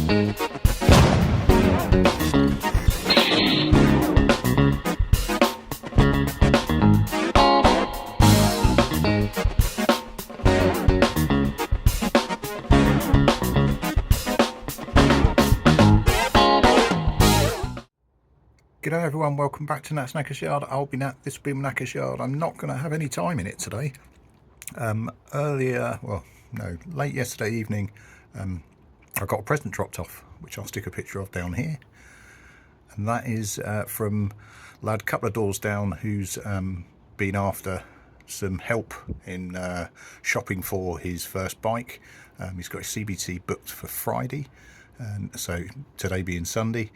G'day everyone, welcome back to Nat's Knackers Yard. I'll be Nat, this will be my Knackers Yard. I'm not going to have any time in it today. Late yesterday evening, I got a present dropped off, which I'll stick a picture of down here. And that is from a lad a couple of doors down who's been after some help in shopping for his first bike. He's got his CBT booked for Friday, and so today being Sunday.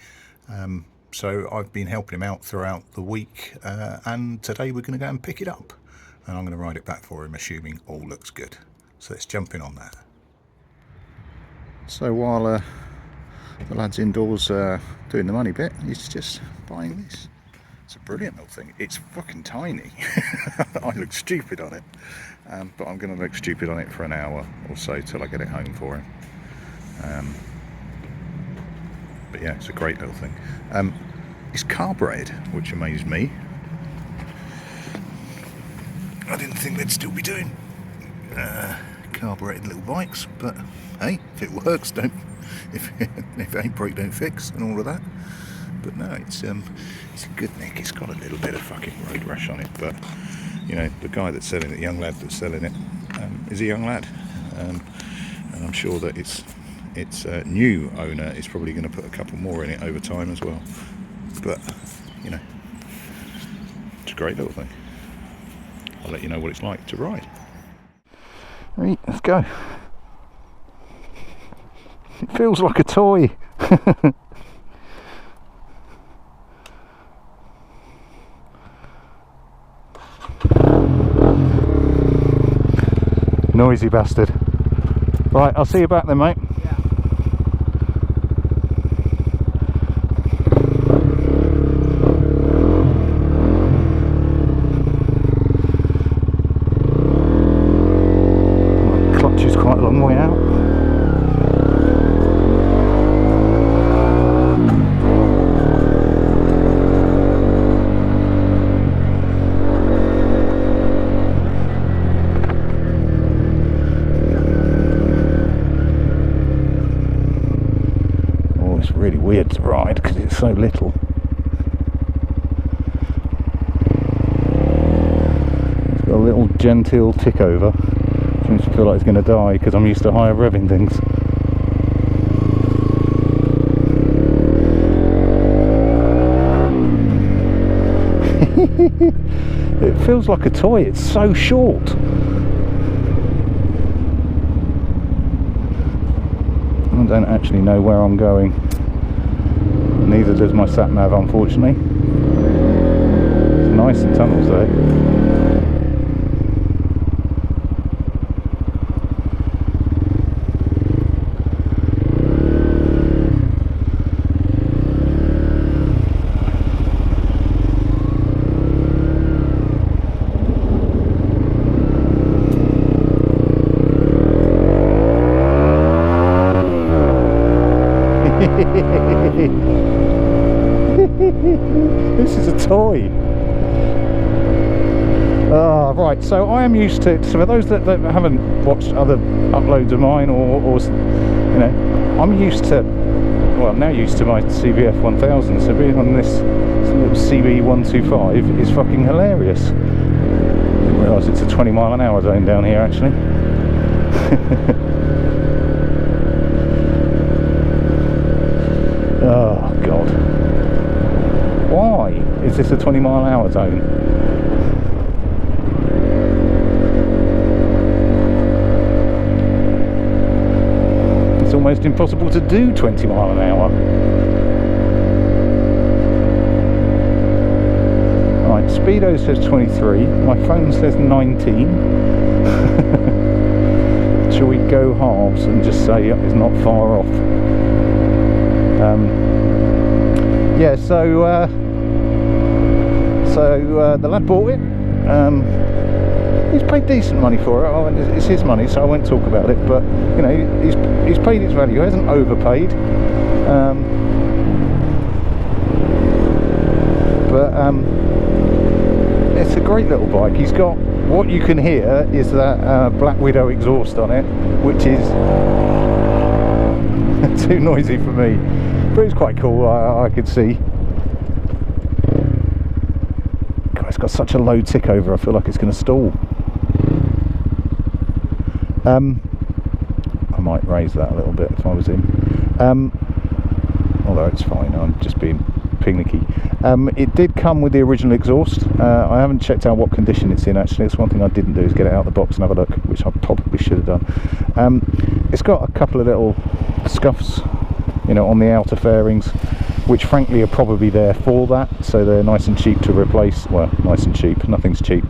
So I've been helping him out throughout the week, and today we're going to go and pick it up, and I'm going to ride it back for him, assuming all looks good. So let's jump in on that. So while the lad's indoors doing the money bit, he's just buying this. It's a brilliant little thing. It's fucking tiny. I look stupid on it, but I'm going to look stupid on it for an hour or so till I get it home for him. But yeah, it's a great little thing. It's carbureted, which amazed me. I didn't think they'd still be doing carbureted little bikes, but hey, if it works, if it ain't broke, don't fix, and all of that. But no, it's a good nick. It's got a little bit of fucking road rash on it, but you know, the guy that's selling it, the young lad that's selling it, is a young lad, and I'm sure that its new owner is probably going to put a couple more in it over time as well. But you know, it's a great little thing. I'll let you know what it's like to ride. Right, let's go. It feels like a toy. Noisy bastard. Right, I'll see you back then, mate. Quite a long way out. Oh, it's really weird to ride because it's so little. It's got a little genteel tick over. Seems to feel like it's going to die because I'm used to higher revving things. It feels like a toy, it's so short. I don't actually know where I'm going. Neither does my sat nav, unfortunately. It's nice in tunnels though. This is a toy. Right, so I am used to, so for those that haven't watched other uploads of mine or you know, I'm used to, well, I'm now used to my CBF 1000, so being on this little CB125 is fucking hilarious. I didn't realise it's a 20-mile-an-hour zone down here actually. Oh god, why is this a 20-mile-an-hour zone? It's almost impossible to do 20 mile an hour. Right, speedo says 23, my phone says 19. Shall we go halves and just say it's not far off? Yeah, so the lad bought it. he's paid decent money for it. Oh, and it's his money, so I won't talk about it. But you know, he's paid his value. He hasn't overpaid. It's a great little bike. He's got, what you can hear is that Black Widow exhaust on it, which is too noisy for me, but it's quite cool. I could see. God, it's got such a low tick over, I feel like it's going to stall. I might raise that a little bit if I was in, although it's fine, I'm just being pinicky. It did come with the original exhaust. I haven't checked out what condition it's in actually. It's one thing I didn't do, is get it out of the box and have a look, which I probably should have done. It's got a couple of little scuffs, you know, on the outer fairings, which frankly are probably there for that, so they're nice and cheap to replace. Well, nice and cheap, nothing's cheap,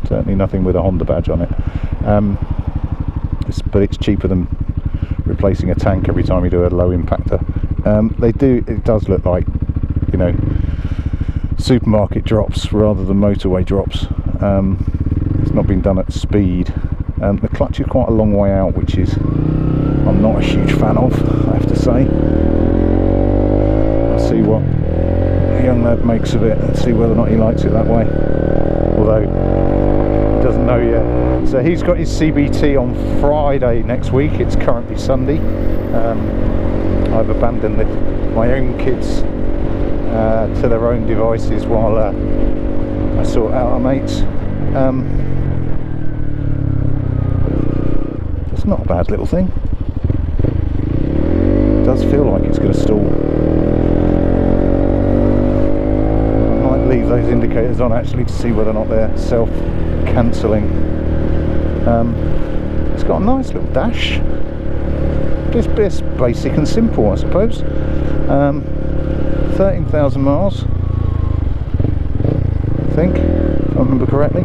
certainly nothing with a Honda badge on it. But it's cheaper than replacing a tank every time you do a low impactor. It does look like, you know, supermarket drops rather than motorway drops. It's not been done at speed. The clutch is quite a long way out, which is I'm not a huge fan of, I have to say. I'll see what the young lad makes of it and see whether or not he likes it that way, although he doesn't know yet. So he's got his CBT on Friday next week. It's currently Sunday. I've abandoned my own kids to their own devices while I sort out our mates. It's not a bad little thing. It does feel like it's going to stall. I might leave those indicators on actually to see whether or not they're self-cancelling. It's got a nice little dash. Just basic and simple, I suppose. 13,000 miles, I think, if I remember correctly.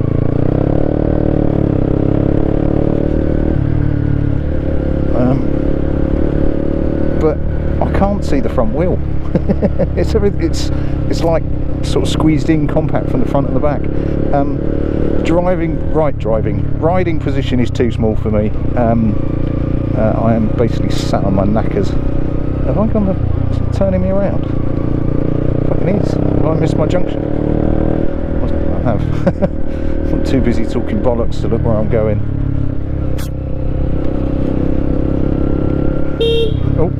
But I can't see the front wheel. It's like sort of squeezed in compact from the front and the back. Riding position is too small for me. I am basically sat on my knackers. Have I gone to turning me around? Fucking is. Have I missed my junction? I have. I'm too busy talking bollocks to look where I'm going. Oh.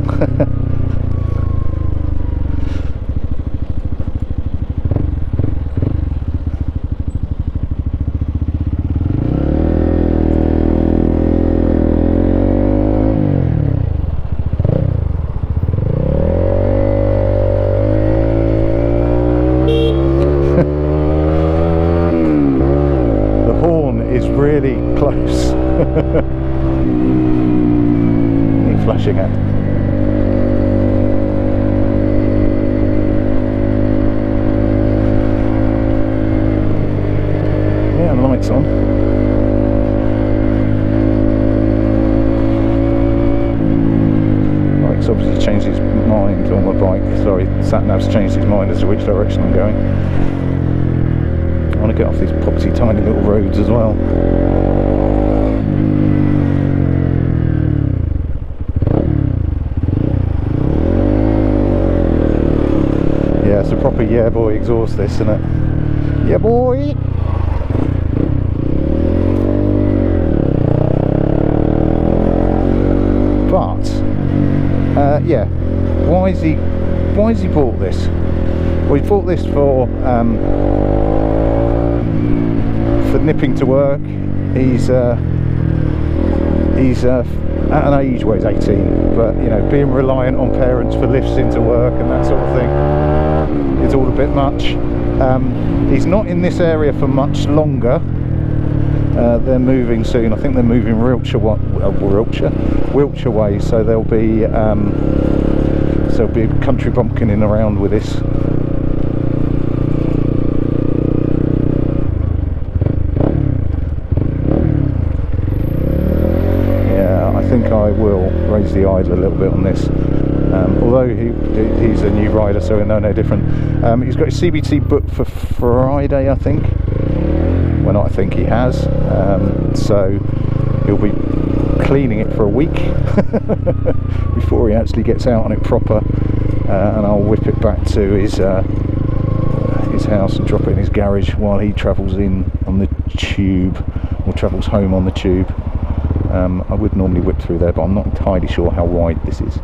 Really close. Flashing at. Yeah, the lights on. Mike's obviously changed his mind on my bike. Sorry, Sat-Nav's changed his mind as to which direction I'm going. I want to get off these poxy tiny little roads as well. Yeah, it's a proper yeah boy exhaust this, isn't it? Yeah boy! But yeah, why has he bought this? Well, he bought this for nipping to work. He's at an age where he's 18, but you know, being reliant on parents for lifts into work and that sort of thing is all a bit much. He's not in this area for much longer. They're moving soon. I think they're moving Wiltshire way, so there'll be a country bumpkinning around with this. I think I will raise the idle a little bit on this, although he's a new rider, so he'll know no different. He's got his CBT booked for Friday, I think. when I think he has. So he'll be cleaning it for a week before he actually gets out on it proper, and I'll whip it back to his house and drop it in his garage while he travels in on the tube, or travels home on the tube. I would normally whip through there, but I'm not entirely sure how wide this is.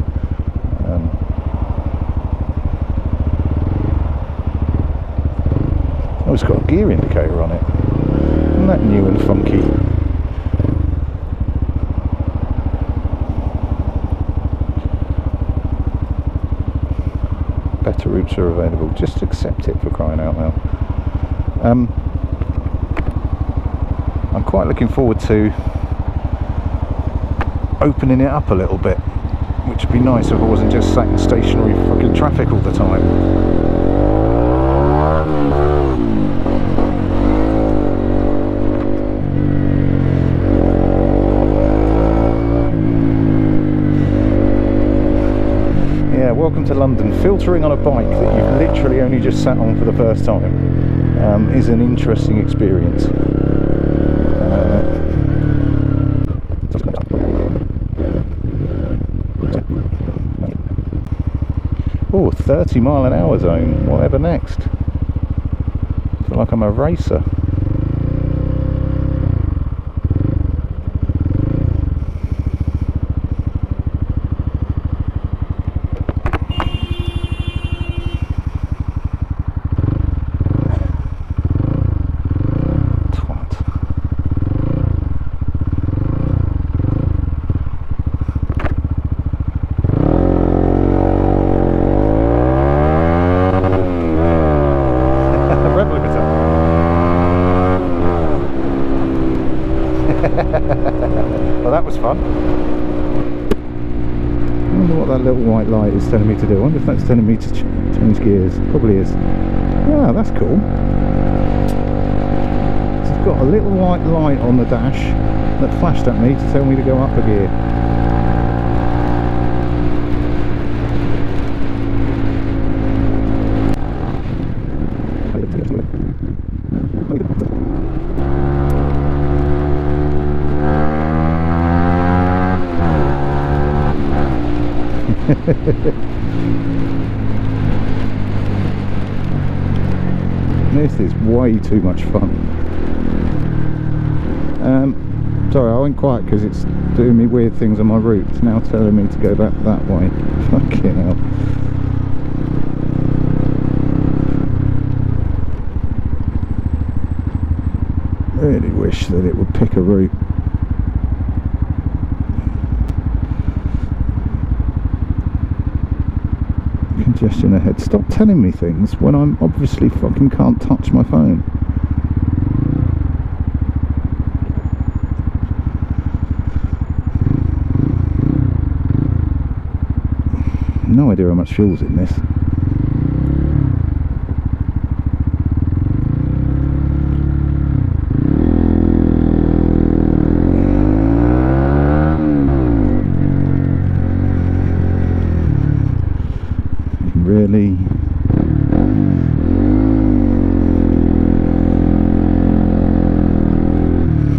Oh, it's got a gear indicator on it. Isn't that new and funky? Better routes are available. Just accept it, for crying out loud. I'm quite looking forward to opening it up a little bit, which would be nice if I wasn't just sat in stationary fucking traffic all the time. Yeah, welcome to London. Filtering on a bike that you've literally only just sat on for the first time is an interesting experience. Oh, 30-mile-an-hour zone. Whatever next? I feel like I'm a racer. Well, that was fun. I wonder what that little white light is telling me to do. I wonder if that's telling me to change gears. Probably is. Yeah, that's cool. So it's got a little white light on the dash that flashed at me to tell me to go up a gear. This is way too much fun. Sorry, I went quiet because it's doing me weird things on my route. It's now telling me to go back that way. Fucking hell. Really wish that it would pick a route. Congestion ahead. Stop telling me things when I'm obviously fucking can't touch my phone. No idea how much fuel's in this. Really,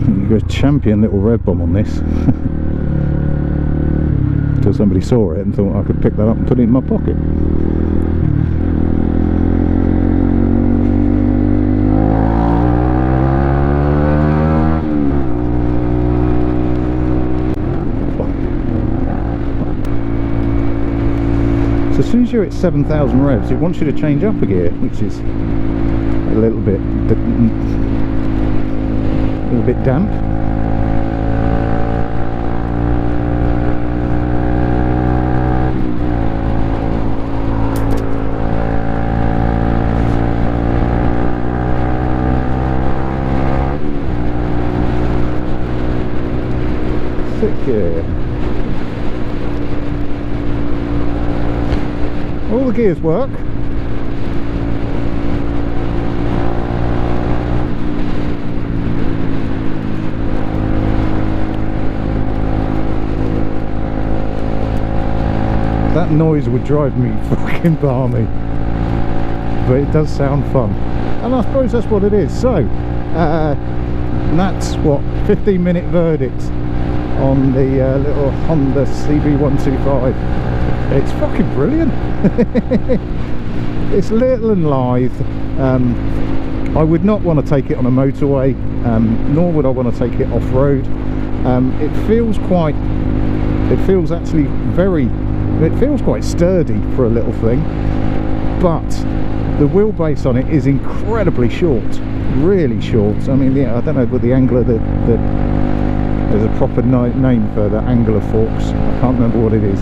you got a champion little red bomb on this. Until somebody saw it and thought I could pick that up and put it in my pocket. So as soon as you're at 7,000 revs, it wants you to change up a gear, which is a little bit damp. Sick gear. All the gears work. That noise would drive me fucking balmy, but it does sound fun, and I suppose that's what it is. So And that's what, 15-minute verdict on the little Honda CB125. It's fucking brilliant. It's little and lithe. I would not want to take it on a motorway, nor would I want to take it off-road. It feels quite sturdy for a little thing, but the wheelbase on it is incredibly short, really short. I mean, yeah, I don't know what the Angler, there's a proper name for the Angler forks, I can't remember what it is,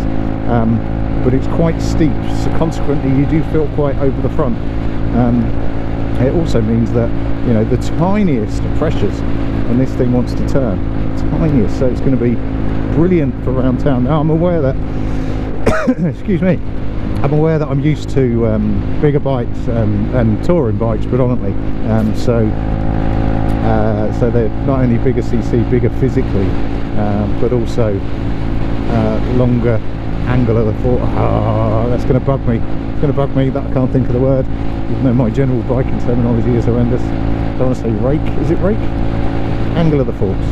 but it's quite steep, so consequently you do feel quite over the front. It also means that, you know, the tiniest pressures when this thing wants to turn, tiniest, so it's going to be brilliant for around town. Now I'm aware that excuse me, I'm aware that I'm used to bigger bikes and touring bikes predominantly, so they're not only bigger cc, bigger physically, but also longer angle of the fork. That's going to bug me. It's going to bug me that I can't think of the word, even though my general biking terminology is horrendous. I don't want to say rake. Is it rake? Angle of the forks.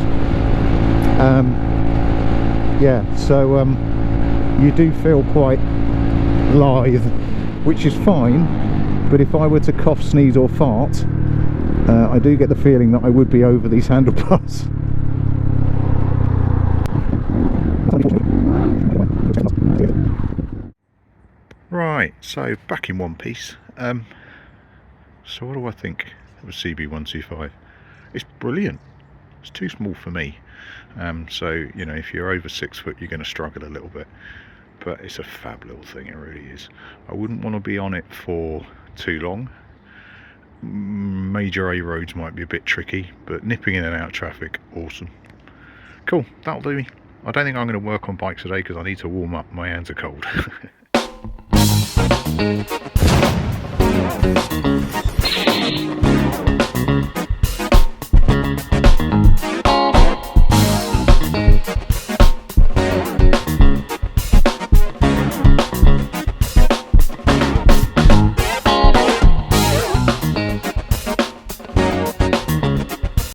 Yeah, so you do feel quite lithe, which is fine, but if I were to cough, sneeze or fart, I do get the feeling that I would be over these handlebars. Right, so back in one piece. So what do I think of a CB125? It's brilliant. It's too small for me. So, you know, if you're over 6 foot, you're going to struggle a little bit. But it's a fab little thing, it really is. I wouldn't want to be on it for too long. Major A roads might be a bit tricky, but nipping in and out of traffic, awesome. Cool, that'll do me. I don't think I'm going to work on bikes today because I need to warm up. My hands are cold.